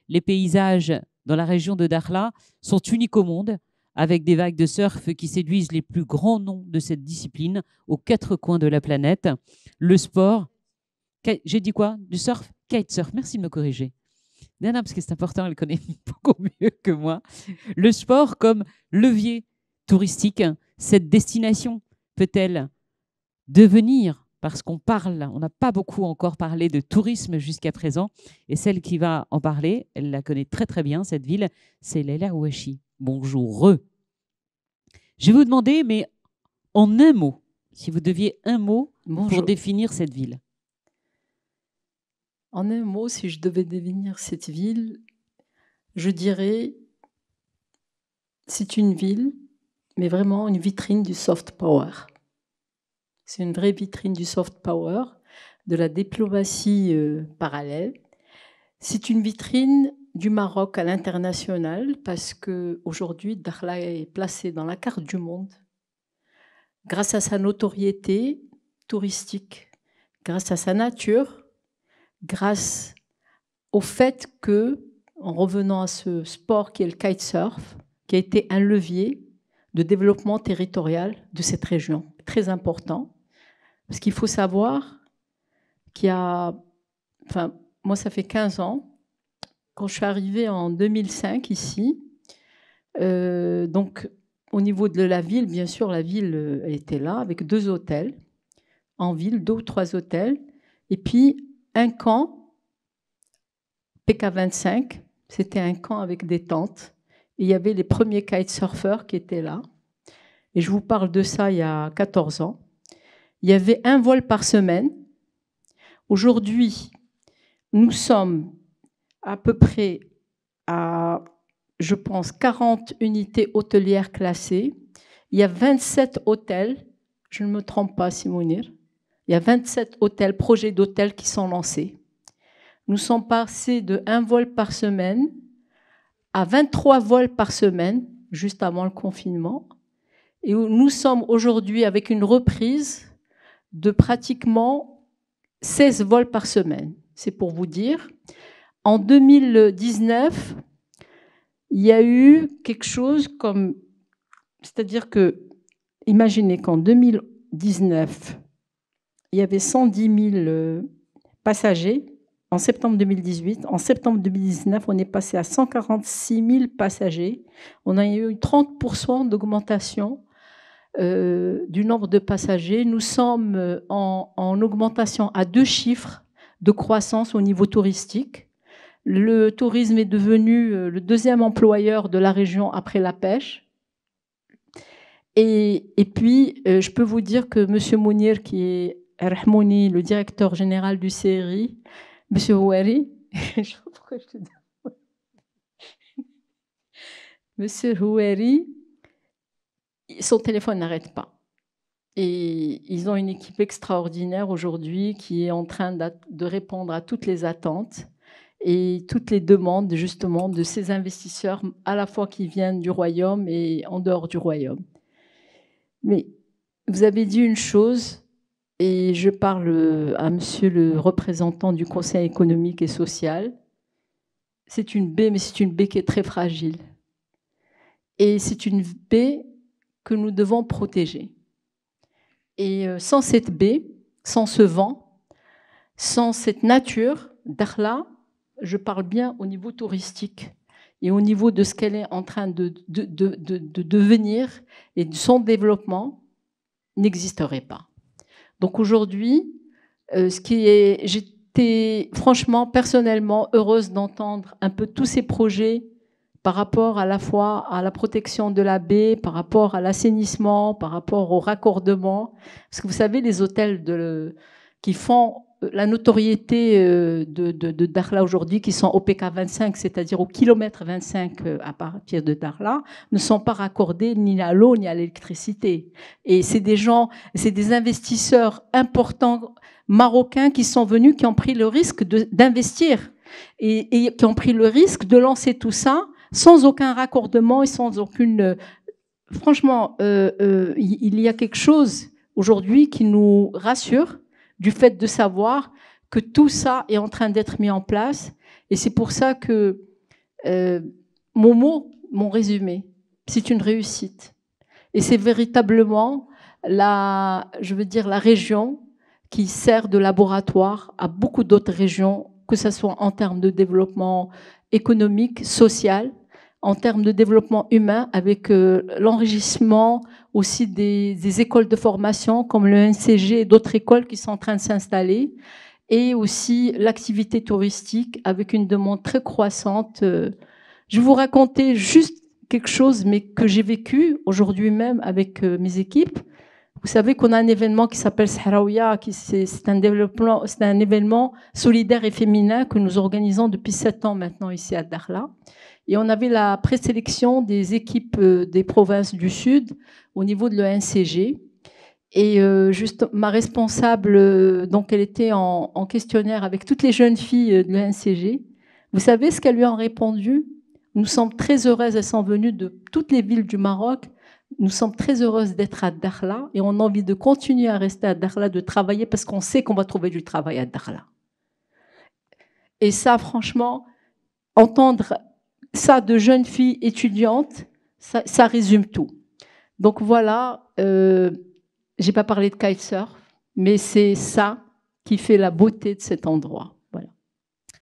les paysages dans la région de Dakhla sont uniques au monde, avec des vagues de surf qui séduisent les plus grands noms de cette discipline aux quatre coins de la planète. Le sport, j'ai dit quoi? Du surf? Kitesurf, merci de me corriger. Non, parce que c'est important, elle connaît beaucoup mieux que moi. Le sport comme levier touristique, cette destination peut-elle devenir, parce qu'on parle, on n'a pas beaucoup encore parlé de tourisme jusqu'à présent, et celle qui va en parler, elle la connaît très très bien, cette ville, c'est Leila Ouachi. Bonjour. Je vais vous demander, mais en un mot, si vous deviez un mot pour définir cette ville. En un mot, si je devais définir cette ville, je dirais c'est une ville, mais vraiment une vitrine du soft power. C'est une vraie vitrine du soft power, de la diplomatie parallèle. C'est une vitrine du Maroc à l'international parce qu'aujourd'hui, Dakhla est placé dans la carte du monde grâce à sa notoriété touristique, grâce à sa nature, grâce au fait que, en revenant à ce sport qui est le kitesurf, qui a été un levier de développement territorial de cette région, très important. Parce qu'il faut savoir qu'il y a... Enfin, moi, ça fait 15 ans. Quand je suis arrivée en 2005 ici, donc au niveau de la ville, bien sûr, la ville était là, avec 2 hôtels en ville, 2 ou 3 hôtels, et puis un camp, PK25, c'était un camp avec des tentes, et il y avait les premiers kitesurfers qui étaient là. Et je vous parle de ça il y a 14 ans. Il y avait un vol par semaine. Aujourd'hui, nous sommes à peu près à, je pense, 40 unités hôtelières classées. Il y a 27 hôtels, je ne me trompe pas, Simonir. Il y a 27 hôtels, projets d'hôtels qui sont lancés. Nous sommes passés de 1 vol par semaine à 23 vols par semaine, juste avant le confinement. Et nous sommes aujourd'hui avec une reprise de pratiquement 16 vols par semaine. C'est pour vous dire. En 2019, il y a eu quelque chose comme... C'est-à-dire que, imaginez qu'en 2019, il y avait 110 000 passagers. En septembre 2018, en septembre 2019, on est passé à 146 000 passagers. On a eu 30% d'augmentation du nombre de passagers. Nous sommes en augmentation à 2 chiffres de croissance au niveau touristique. Le tourisme est devenu le 2e employeur de la région après la pêche. Et puis, je peux vous dire que M. Mounir, qui est Rahmouni, le directeur général du CRI, M. Houari, je sais pas pourquoi je te dis. M. Houari, son téléphone n'arrête pas. Et ils ont une équipe extraordinaire aujourd'hui qui est en train de répondre à toutes les attentes et toutes les demandes justement de ces investisseurs, à la fois qui viennent du royaume et en dehors du royaume. Mais vous avez dit une chose, et je parle à monsieur le représentant du Conseil économique et social. C'est une baie, mais c'est une baie qui est très fragile. Et c'est une baie que nous devons protéger. Et sans cette baie, sans ce vent, sans cette nature, Dakhla, je parle bien au niveau touristique et au niveau de ce qu'elle est en train de devenir et de son développement, n'existerait pas. Donc aujourd'hui, j'étais franchement, personnellement, heureuse d'entendre un peu tous ces projets par rapport à la fois à la protection de la baie, par rapport à l'assainissement, par rapport au raccordement. Parce que vous savez, les hôtels qui font la notoriété de Dakhla aujourd'hui, qui sont au PK 25, c'est-à-dire au kilomètre 25 à partir de Dakhla, ne sont pas raccordés ni à l'eau ni à l'électricité. Et c'est des gens, c'est des investisseurs importants marocains qui sont venus, qui ont pris le risque d'investir et qui ont pris le risque de lancer tout ça sans aucun raccordement et sans aucune... Franchement, il y a quelque chose aujourd'hui qui nous rassure du fait de savoir que tout ça est en train d'être mis en place. Et c'est pour ça que Mon résumé, c'est une réussite. Et c'est véritablement je veux dire, la région qui sert de laboratoire à beaucoup d'autres régions, que ce soit en termes de développement économique, social, en termes de développement humain, avec l'enrichissement aussi des écoles de formation comme le NCG et d'autres écoles qui sont en train de s'installer, et aussi l'activité touristique avec une demande très croissante. Je vais vous raconter juste quelque chose, mais que j'ai vécu aujourd'hui même avec mes équipes. Vous savez qu'on a un événement qui s'appelle Sahraouia, c'est un événement solidaire et féminin que nous organisons depuis 7 ans maintenant ici à Dakhla. Et on avait la présélection des équipes des provinces du Sud au niveau de l'ENCG. Et juste ma responsable, donc elle était en questionnaire avec toutes les jeunes filles de l'ENCG. Vous savez ce qu'elles lui ont répondu? Nous sommes très heureuses, elles sont venues de toutes les villes du Maroc. Nous sommes très heureuses d'être à Dakhla et on a envie de continuer à rester à Dakhla, de travailler parce qu'on sait qu'on va trouver du travail à Dakhla. Et ça, franchement, entendre ça de jeunes filles étudiantes, ça résume tout. Donc voilà, j'ai pas parlé de kitesurf, mais c'est ça qui fait la beauté de cet endroit.